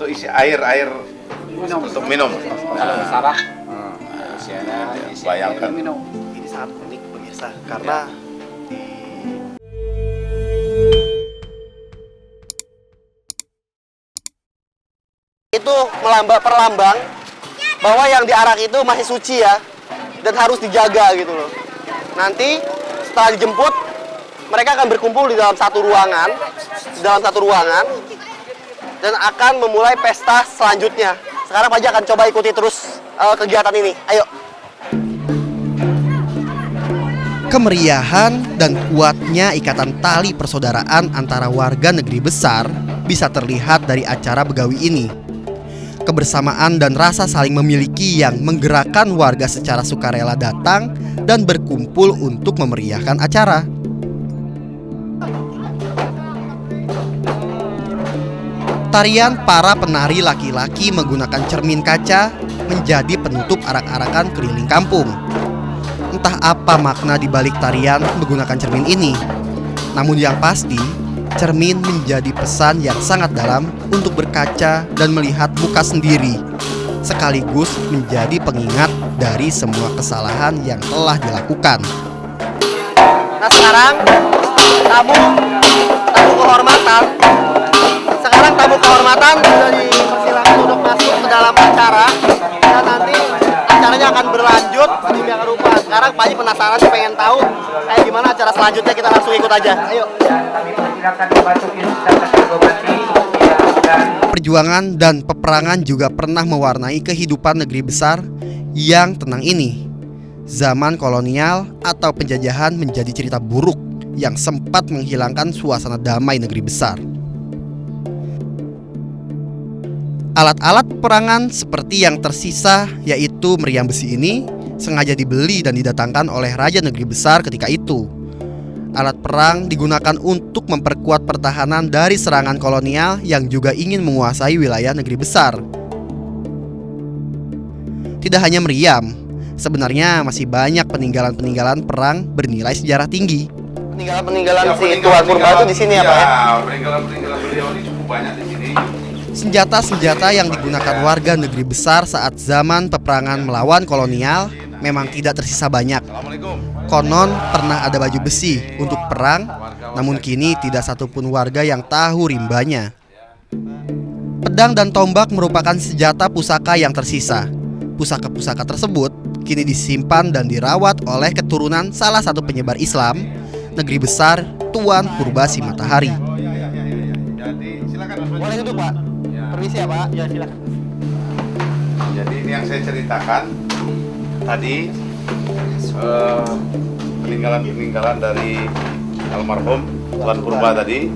isi air untuk minum. Sarah. Bayangkan. Ini sangat unik pemirsa karena itu perlambang bahwa yang diarak itu masih suci ya dan harus dijaga gitu loh. Nanti setelah dijemput mereka akan berkumpul di dalam satu ruangan dan akan memulai pesta selanjutnya. Sekarang Pak Haji akan coba ikuti terus kegiatan ini. Ayo. Kemeriahan dan kuatnya ikatan tali persaudaraan antara warga negeri besar bisa terlihat dari acara begawi ini. Kebersamaan dan rasa saling memiliki yang menggerakkan warga secara sukarela datang dan berkumpul untuk memeriahkan acara. Tarian para penari laki-laki menggunakan cermin kaca menjadi penutup arak-arakan keliling kampung. Entah apa makna di balik tarian menggunakan cermin ini. Namun yang pasti, cermin menjadi pesan yang sangat dalam untuk berkaca dan melihat muka sendiri, sekaligus menjadi pengingat dari semua kesalahan yang telah dilakukan. Nah sekarang tamu kehormatan. Sekarang tamu kehormatan sudah dipersilakan untuk masuk ke dalam acara dan nanti acaranya akan berlanjut di biang rupa. Sekarang Pak Haji penasaran sih, pengen tahu kayak gimana acara selanjutnya, kita langsung ikut aja. Ayo. Perjuangan dan peperangan juga pernah mewarnai kehidupan negeri besar yang tenang ini. Zaman kolonial atau penjajahan menjadi cerita buruk yang sempat menghilangkan suasana damai negeri besar. Alat-alat peperangan seperti yang tersisa, yaitu meriam besi ini, sengaja dibeli dan didatangkan oleh Raja Negeri Besar ketika itu. Alat perang digunakan untuk memperkuat pertahanan dari serangan kolonial yang juga ingin menguasai wilayah negeri besar. Tidak hanya meriam, sebenarnya masih banyak peninggalan-peninggalan perang bernilai sejarah tinggi. Peninggalan si Tuan Purba itu di sini ya Pak ya? Peninggalan beliau ini cukup banyak di sini. Senjata-senjata yang digunakan warga negeri besar saat zaman peperangan melawan kolonial memang tidak tersisa banyak. Konon pernah ada baju besi untuk perang, namun kini tidak satupun warga yang tahu rimbanya. Pedang dan tombak merupakan senjata pusaka yang tersisa. Pusaka-pusaka tersebut kini disimpan dan dirawat oleh keturunan salah satu penyebar Islam, negeri besar Tuan Purba Si Matahari. Boleh duduk Pak? Permisi ya Pak? Ya silakan. Jadi ini yang saya ceritakan tadi, peninggalan dari almarhum Tuan Purba tadi.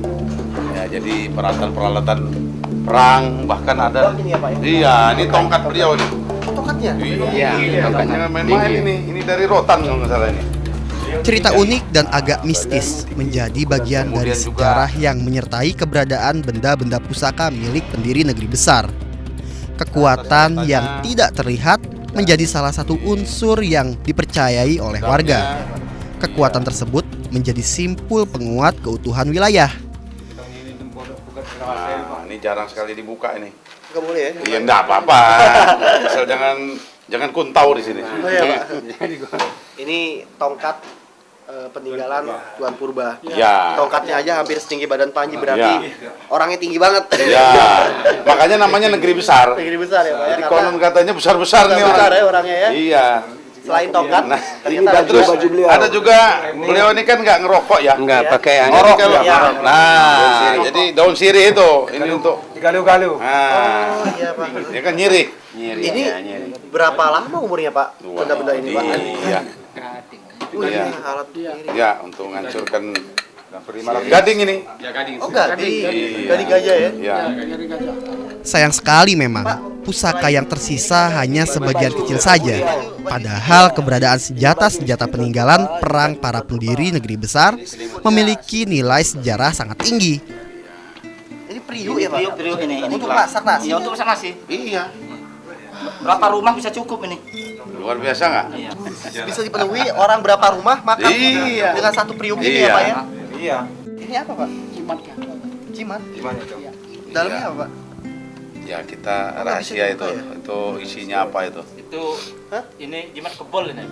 Ya, jadi peralatan perang, bahkan ada. Ini ya Pak ya? Iya, ini tongkat beliau nih. Tongkatnya? Iya, tongkatnya main-main ini dari rotan kalau nggak salah ini. Cerita unik dan agak mistis menjadi bagian dari sejarah yang menyertai keberadaan benda-benda pusaka milik pendiri negeri besar. Kekuatan yang tidak terlihat menjadi salah satu unsur yang dipercayai oleh warga. Kekuatan tersebut menjadi simpul penguat keutuhan wilayah. Nah, ini jarang sekali dibuka ini. Nggak boleh ya? Iya, enggak apa-apa. Asal jangan kuntau di sini. Oh iya Pak. Ini tongkat peninggalan Tuan Purba. Ya. Tongkatnya aja hampir setinggi badan Panji, berarti orangnya tinggi banget. Ya. Makanya namanya negeri besar. Negeri besar ya Pak ya. Jadi konon katanya besar-besar nih Besar orang. ya orangnya ya. Iya. Selain tongkat, Nah, ternyata dan terus ada juga beliau ini kan nggak ngerokok ya. Enggak pakai Ngorok ya. kalau. Nah, jadi daun sirih itu. Ini untuk galu-galu. nah, Oh iya Pak. dia kan nyirih. Ini berapa lama umurnya Pak? Benda-benda ini Pak? Iya. Oh iya, Iya. alat ini. Ya, untuk menghancurkan gading ini. Oh gading. Iya. Gading gajah ya? Iya. Sayang sekali memang, pusaka yang tersisa hanya sebagian kecil saja. Padahal keberadaan senjata-senjata peninggalan perang para pendiri negeri besar memiliki nilai sejarah sangat tinggi. Ini priuk ya Pak? Priuk ini. Untuk masak nasi? Iya, untuk masak nasi. Iya. Berapa rumah bisa cukup ini? Luar biasa nggak? Iya. Bisa dipenuhi orang berapa rumah makan Iya. dengan satu priuk ini Iya. ya Pak ya? Iya. Ini apa Pak? Cimat. Cimat? Gimana? Dalamnya apa Pak? Ya kita rahasia itu. Itu isinya apa itu? Itu Hah? ini jimat kebol ini.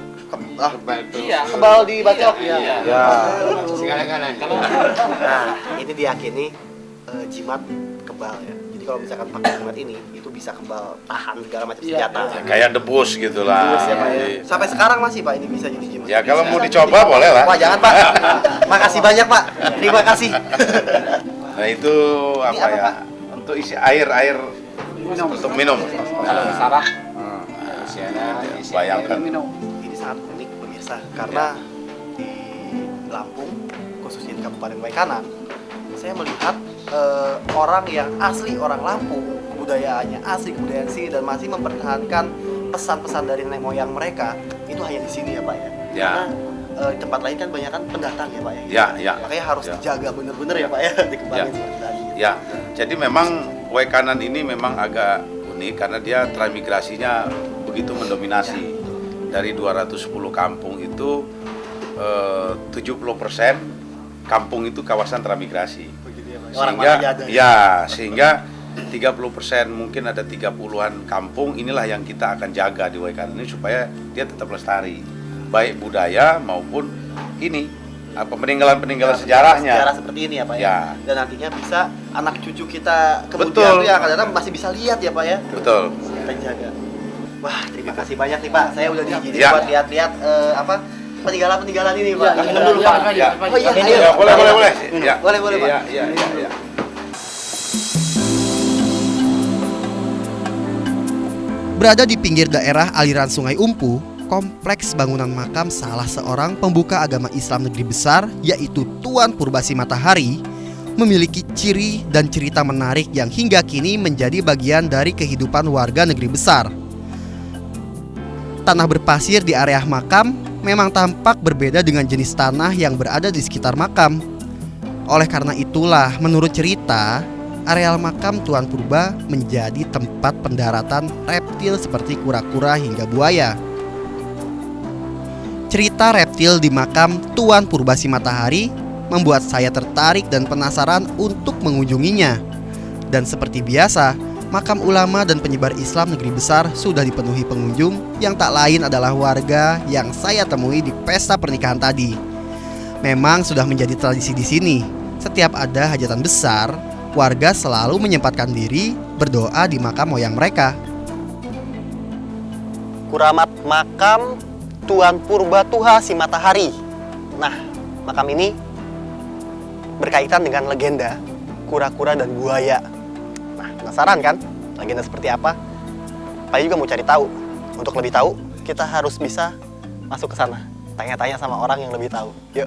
Iya, kebal di bacok. Iya. Ya. Segala-galanya. Kalau Nah, ini diyakini jimat kebal ya. Jadi kalau misalkan pakai jimat ini, itu bisa kebal tahan segala macam senjata. Ya, kayak debus gitulah. Terus ya, Pak, ya. Sampai sekarang masih Pak ini bisa jadi jimat. Ya kalau mau dicoba boleh lah. Wah, jangan Pak. Makasih banyak Pak. Terima kasih. Nah itu apa apa, ya? Pak? Untuk isi air untuk minum. kalau saraf Bayangkan. Ini sangat unik pemirsa karena di Lampung khususnya di Kabupaten Waikanan saya melihat orang yang asli orang Lampung, kebudayaannya asli kebudayaan sini dan masih mempertahankan pesan-pesan dari nenek moyang mereka itu hanya di sini ya Pak ya. Ya. Karena di tempat lain kan banyak kan pendatang ya Pak ya. Ya. Makanya harus Ya. dijaga bener-bener ya Pak ya dikembangin seperti tadi. Ya, jadi memang Waikanan ini memang agak unik karena dia transmigrasinya begitu mendominasi. Dari 210 kampung itu 70% kampung itu kawasan transmigrasi. Orang Sehingga mana aja ada. ya, sehingga 30% mungkin ada 30-an kampung inilah yang kita akan jaga di Waikanan ini supaya dia tetap lestari. Baik budaya maupun ini peninggalan-peninggalan sejarahnya. Sejarah seperti ini ya Pak ya. Ya. Dan nantinya bisa anak cucu kita kemudian Betul. tuh yang akan datang masih bisa lihat ya Pak ya. Betul. Kita jaga. Wah, terima kasih banyak nih Pak. Saya udah diizinin Ya. buat lihat-lihat peninggalan-peninggalan ini Pak. minum dulu, Pak. Ya. Oh iya, Ini, ayo. Ya, boleh. Minum. Ya. Boleh, Pak. Ya. Berada di pinggir daerah aliran Sungai Umpu, kompleks bangunan makam salah seorang pembuka agama Islam negeri besar, yaitu Tuan Purbasi Matahari, memiliki ciri dan cerita menarik yang hingga kini menjadi bagian dari kehidupan warga negeri besar. Tanah berpasir di area makam memang tampak berbeda dengan jenis tanah yang berada di sekitar makam. Oleh karena itulah, menurut cerita, areal makam Tuan Purba menjadi tempat pendaratan reptil seperti kura-kura hingga buaya. Cerita reptil di makam Tuan Purbasi Matahari membuat saya tertarik dan penasaran untuk mengunjunginya. Dan seperti biasa, makam ulama dan penyebar Islam negeri besar sudah dipenuhi pengunjung yang tak lain adalah warga yang saya temui di pesta pernikahan tadi. Memang sudah menjadi tradisi di sini. Setiap ada hajatan besar, warga selalu menyempatkan diri berdoa di makam moyang mereka. Kuramat makam Tuan Purba Tuha si Matahari. Nah, makam ini berkaitan dengan legenda kura-kura dan buaya. Nah, penasaran kan? Legenda seperti apa? Pak juga mau cari tahu. Untuk lebih tahu, kita harus bisa masuk ke sana. Tanya-tanya sama orang yang lebih tahu. Yuk.